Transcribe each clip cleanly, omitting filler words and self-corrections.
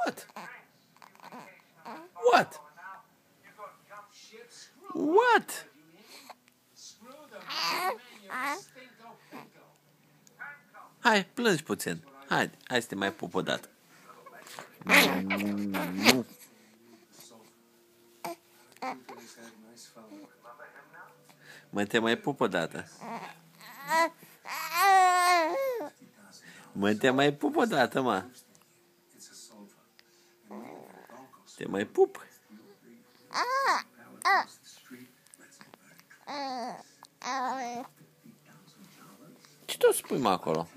What? What? What? Hai, plângi puțin. Hai să te mai pup o dată. Mă, te mai pup o dată. Mă, te mai pup o dată, mă. Te mai pup. Ce tot spui, mă, acolo?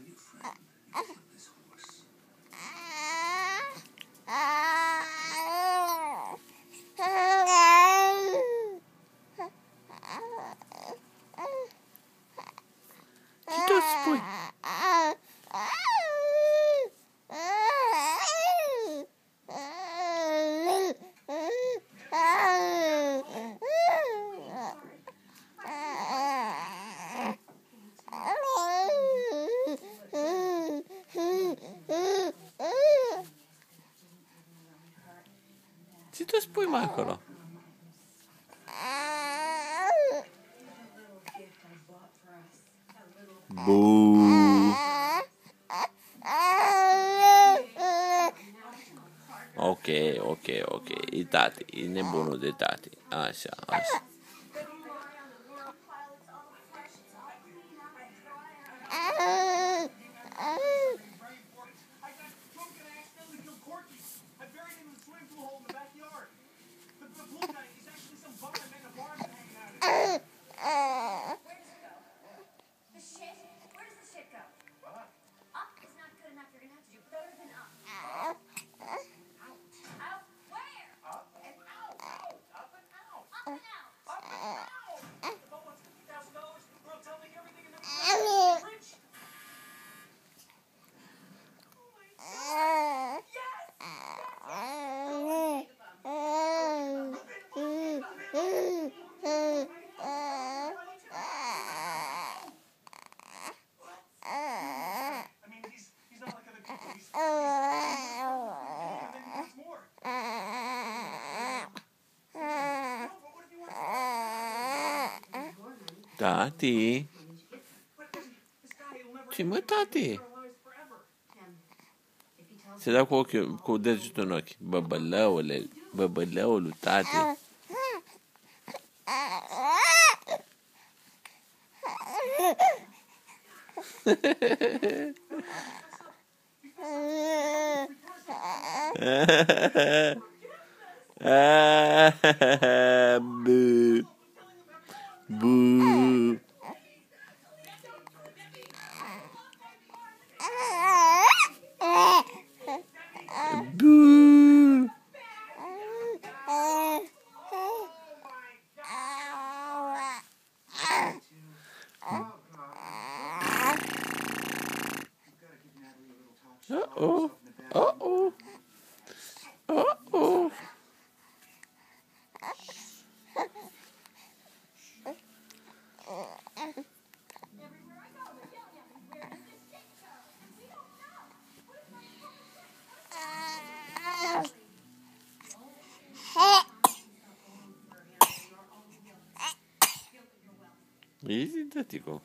Ce tot spui? Ce tot spui, mă, acolo? Buu. Ok. E tati, e nebunul de tati. Așa. Tati. Ce, mă, tati? Se dă cu degetul în ochi. Băbălăule, tati. Buu. Buu. Uh-oh. Easy, tatico.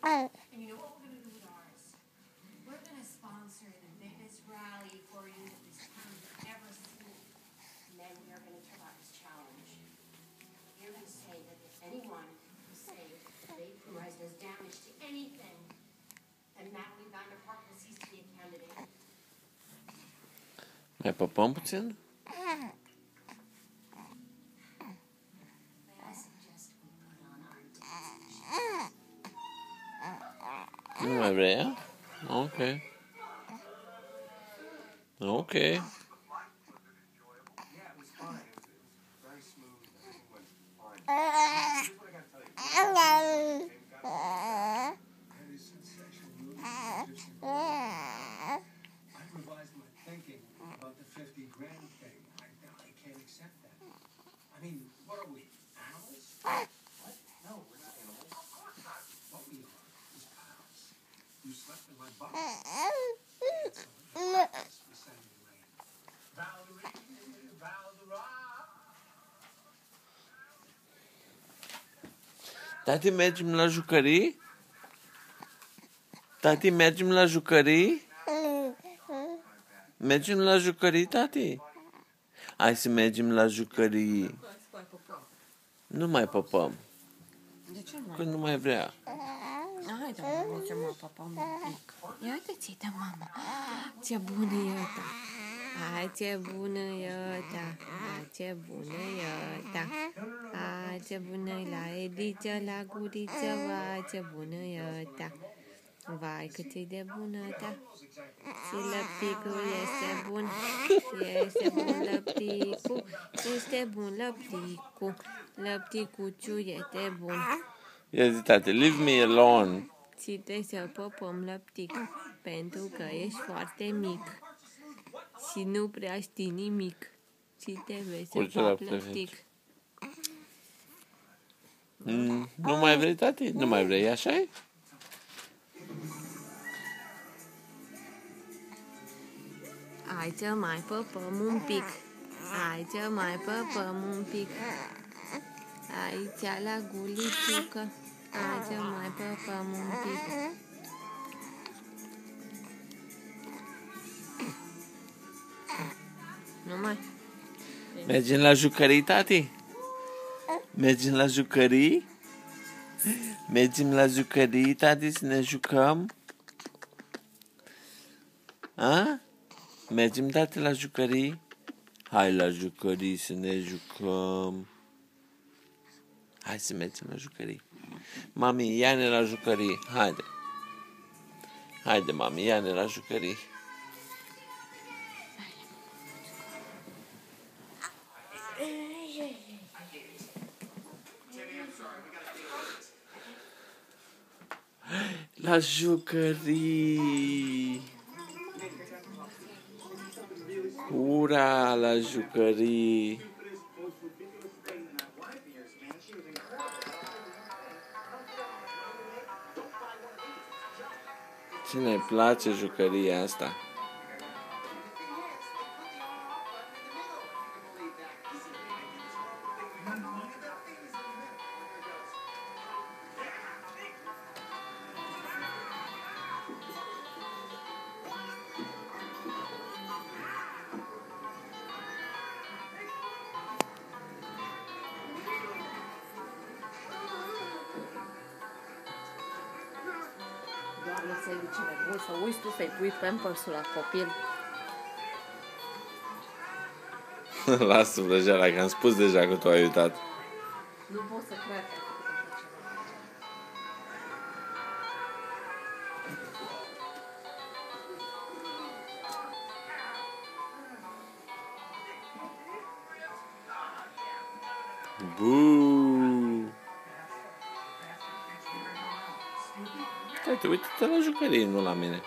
And you know what we're going to do with ours? We're going to sponsor the biggest rally for you that this town has ever seen. And then we are going to turn out this challenge. You're going to say that if anyone who say vape horizon does damage to anything, then Natalie Vanderpark will cease to be a candidate. Mai păpăm puțin? Nu mai vrea ea? Ok. I mean, what are we, animals? What? No, we're not animals. Of course not. What we are is pals. We You slept in my bucket. It's descending rain. Valerie, Valdera. Tati, mergem la jucării? Tati, mergem la jucării? Mergem la jucării, tati? Hai să mergem la jucării. Nu mai păpăm, De ce nu? că nu mai vrea. Hai, da, mergem la papa un pic. Ia uite-ți, da, mama. Ce bună e ăsta. Hai, ce bună e ăsta. Hai, ce bună e ăsta. Hai, ce bună e la Ediță, la guriță. Vai, ce bună e ăsta. Vai, cât e de bună ăsta. Și lăpticul este bun. Este bun lăpticul. Este bun lăpticul. Lăpticuciu este bun. Ia zi, tati, leave me alone. Și trebuie să păpăm lăptic, pentru că ești foarte mic și nu prea știi nimic și trebuie să Curge la păp plăcere. lăptic. Nu mai vrei, tati? Nu mai vrei, așa-i? Hai să mai păpăm un pic. Hai să mai păpăm un pic. Aici la guliciucă. Hai să mai păpăm un pic. Nu mai. Mergem la jucării, tati? Mergem la jucării? Mergem la jucării, tati, să ne jucăm? A? Mergem, tati, la jucării? Hai la jucării să ne jucăm. Hai să mergem la jucării. Mami, ia-ne la jucării. Haide. Haide, mami, ia-ne la jucării. La jucării. Ura, la jucării. Cine îi place jucăria asta? Doamne, să-i cine bun, să uiți tu să-i pui Pampers-ul la copil. Lasă vrăjeala, că am spus deja că tu ai uitat. Nu pot să cred că ai făcut așa ceva. Buu. Uite, uite-te la jucării, nu la mine.